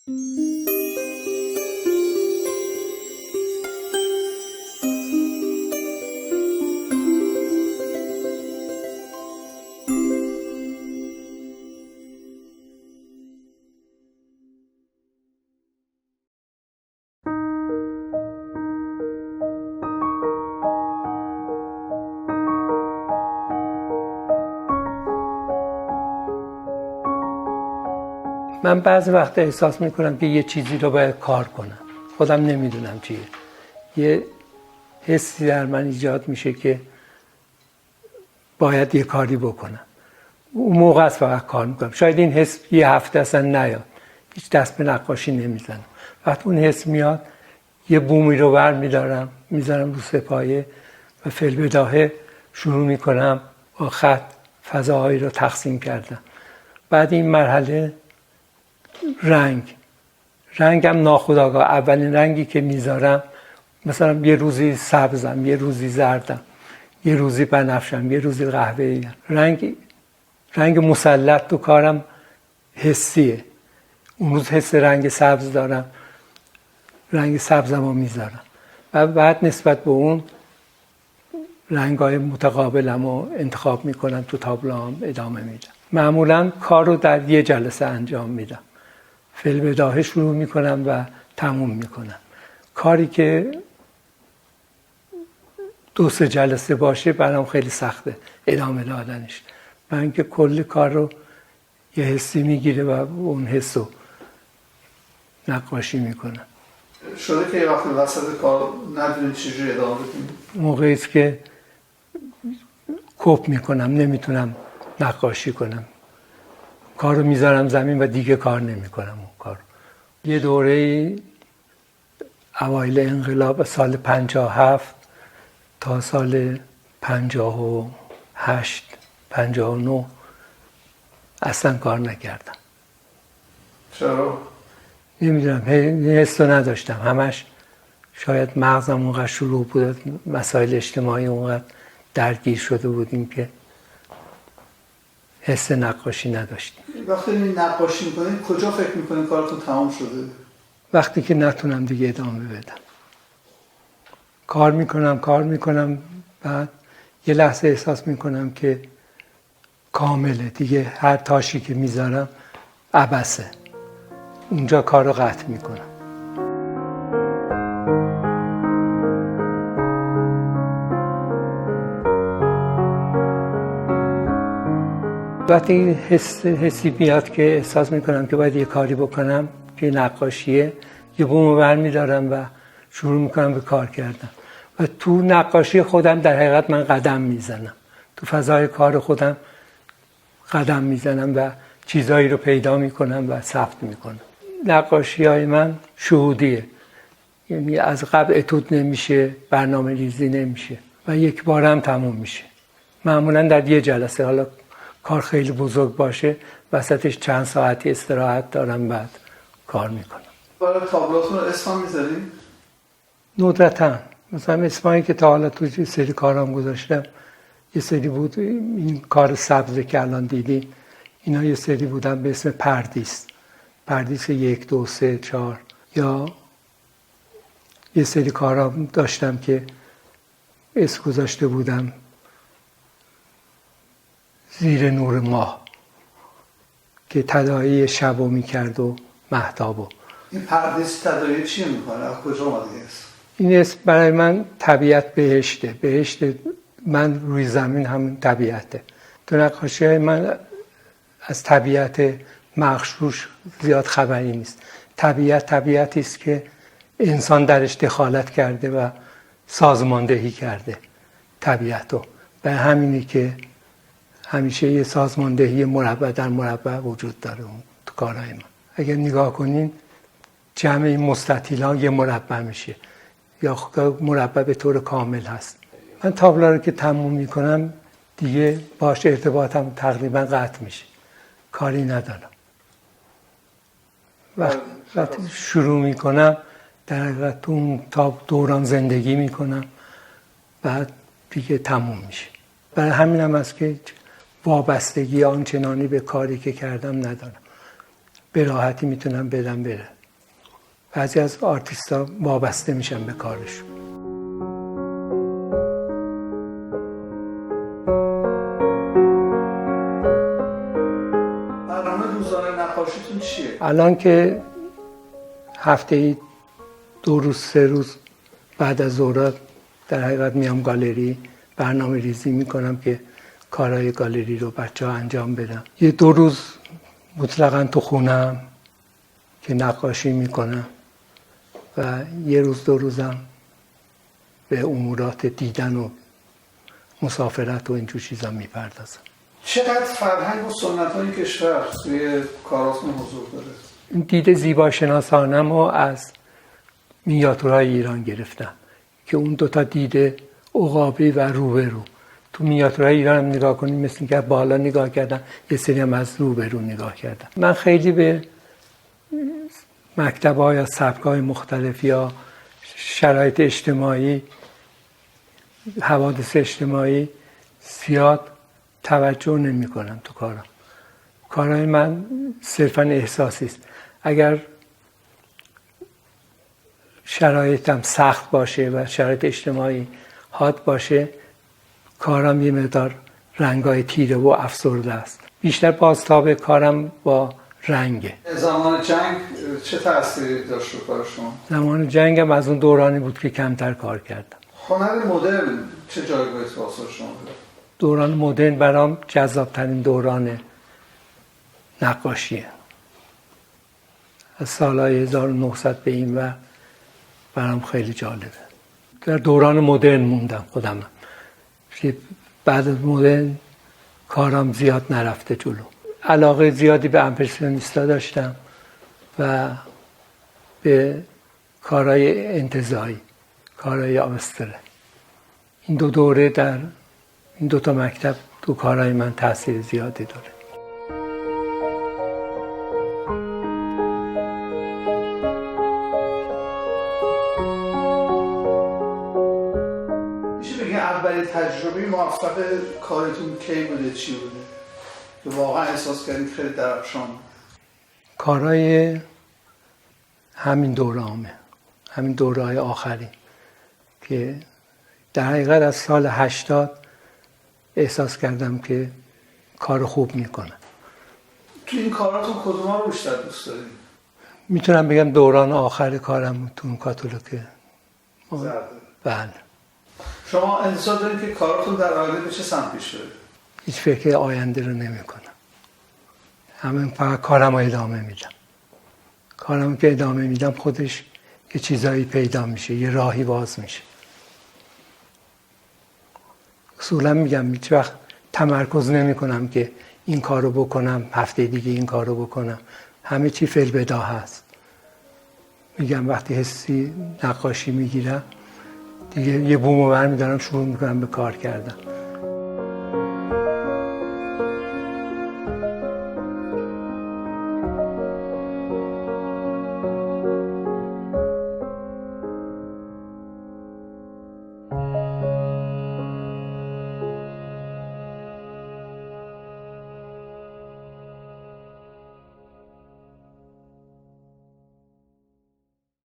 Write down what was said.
من بعضی وقت احساس میکنم که یه چیزی رو باید کار کنم، خودم نمیدونم چیه. یه حسی در من ایجاد میشه که باید یه کاری بکنم. اون موقع است فقط کار میکنم. شاید این حس یه هفته اصلا نیاد، هیچ دست به نقاشی نمیزنم. وقتی اون حس میاد یه بومی رو بر میدارم، میذارم رو سپایه و فی‌البداهه شروع میکنم با خط فضاهایی رو تقسیم کردم. بعد این مرحله رنگم ناخودآگاه، اولین رنگی که میذارم مثلا یه روزی سبزم، یه روزی زردم، یه روزی بنفشم، یه روزی قهوه‌ای. رنگ مسلط تو کارم حسیه. اون روز حس رنگ سبز دارم، رنگ سبزم رو میذارم و بعد نسبت به اون رنگ‌های متقابلم رو انتخاب میکنم، تو تابلوام ادامه میدم. معمولا کار رو در یه جلسه انجام میدم. فی‌البداهه شروع میکنم و تموم میکنم. کاری که 2-3 جلسه باشه برام خیلی سخته ادامه دادنش. من اینکه کل کار رو یه حسی میگیره و اون حس رو نقاشی میکنم. شده که یه وقت وسط کار ندونید چجوری ادامه بدید؟ موقعیست که کپ میکنم، نمیتونم نقاشی کنم، کار رو میذارم زمین و دیگه کار نمیکنم اون کار. یه دوره اوایل انقلاب سال 57 تا سال 58 59 اصلا کار نکردم. چرا؟ نمیدونم، حس رو نداشتم. همش شاید مغزم اونقدر شلوغ بود، مسائل اجتماعی اونقدر درگیر شده بودیم که حس نقاشی نداشتیم. وقتی نقاشی میکنید کجا فکر میکنید کارتون تمام شده؟ وقتی که نتونم دیگه ادامه بدم. کار میکنم بعد یه لحظه احساس میکنم که کامله دیگه، هر تاشی که میذارم عبثه. اونجا کار رو قطع میکنم. وقتی حسی بیاد که احساس میکنم که باید یه کاری بکنم که نقاشیه، یه بومو برمیدارم و شروع میکنم به کار کردن. و تو نقاشی خودم در حقیقت من قدم میزنم، تو فضای کار خودم قدم میزنم و چیزایی رو پیدا میکنم و ثبت میکنم. نقاشی های من شهودیه، یعنی از قبل اتود نمیشه، برنامه ریزی نمیشه و یک بار هم تموم میشه. معمولا در یه جلسه، حالا کار خیلی بزرگ باشه وسطش چند ساعتی استراحت دارم، بعد کار میکنم. برای تابلوتون اسم هم میذارین؟ ندرتاً. مثلا اسمایی که تا حالا تو سری کارام گذاشتم یه سری بود، این کار سبزه که الان دیدی، اینا یه سری بودن به اسم پردیس 1 2 3 4. یا یه سری کارام داشتم که اسم گذاشته بودم زیر نور ماه که تداعی شبو میکرد و مهتابو. این پردیس تداعی چی میکنه؟ از کجا اومده اسم؟ این اسم برای من طبیعت بهشته. بهشت من روی زمین همون طبیعته. تو نقاشی های من از طبیعت مغشوش زیاد خبری نیست. طبیعتی است که انسان درش دخالت کرده و سازماندهی کرده طبیعتو. به همینی که همیشه یه سازماندهی مربع در مربع وجود داره تو کارهای من. اگر نگاه کنین جمع این مستطیل‌ها یه مربع میشه یا مربع به طور کامل هست. من تابلو رو که تموم میکنم دیگه باش ارتباطم تقریبا قطع میشه، کاری ندارم. وقتی شروع میکنم در حقیقت تا دوران زندگی میکنم، بعد دیگه تموم میشه. برای همینم است که وابستگی آنچنانی به کاری که کردم ندارم. به راحتی میتونم بدم بره. بعضی از آرتیست‌ها وابسته میشن به کارشون. برنامه روزانه نقاشیتون چیه؟ الان که هفته‌ای 2 روز 3 روز بعد از ظهر در حقیقت میام گالری برنامه ریزی میکنم که کارهای گالری رو بچه ها انجام بدم. یه 2 روز مطلقاً تو خونم که نقاشی میکنم و یه روز 2 روزم به امورات دیدن و مسافرت و اینجور چیزا میپردازم. چقدر فرهنگ و سنت‌های کشور توی کاراتون حضور داره؟ این دید زیباشناسانم رو از مینیاتورهای ایران گرفتم که اون 2 تا دید عقابی و روبرو. تو مینیاتورهای ایران هم نگاه کنیم مثل که بالا نگاه کردم، یه سری هم از روبرو نگاه کردم. من خیلی به مکتب‌ها یا سبک‌های مختلف یا شرایط اجتماعی، حوادث اجتماعی زیاد توجه نمی‌کنم تو کارم. کارهای من صرفاً احساسی است. اگر شرایطم سخت باشه و شرایط اجتماعی حاد باشه، کارم یه مقدار رنگای تیره و افسرده است. بیشتر بازتاب کارم با رنگه. زمان جنگ چه تأثیری داشت رو کار شما؟ زمان جنگم از اون دورانی بود که کمتر کار کردم. هنر مدرن چه جایگاهی تو آثار شما داره؟ دوران مدرن برام جذابترین دوران نقاشیه. از سالهای 1900 به این و برام خیلی جالبه. در دوران مدرن موندم خودم. بعد از مدرن کارم زیاد نرفته جلو. علاقه زیادی به امپرسیونیستا داشتم و به کارهای انتزاعی، کارهای آبستره. این 2 دوره در این 2 تا مکتب تو کارهای من تاثیر زیادی داره. میشه بگه اولین تجربه موفق کارتون کی بوده، چی بوده؟ که واقعا احساس کردید خیلی درخشان. کارهای همین دوره‌امه، همین دوره‌های آخری که در حقیقت از سال 80 احساس کردم که کار خوب میکنم. تو این کاراتون کدوما رو بیشتر دوست دارید؟ میتونم بگم دوران آخر کارم تو اون کاتالوگه. بله. شما انتظار دارید که کاراتون در آینده به چه سمت پیش بره؟ هیچ فکر آینده رو نمی کنم. همین فقط کارم رو ادامه میدم. کارم که ادامه میدم خودش یه چیزایی پیدا میشه، یه راهی باز میشه. اصولا میگم هیچ وقت تمرکز نمی کنم که این کارو بکنم، هفته دیگه این کارو بکنم. همه چی فی البدا هست. میگم وقتی حسی نقاشی میگیرم دیگه یه بومو برمیدارم شروع میکنم به کار کردن.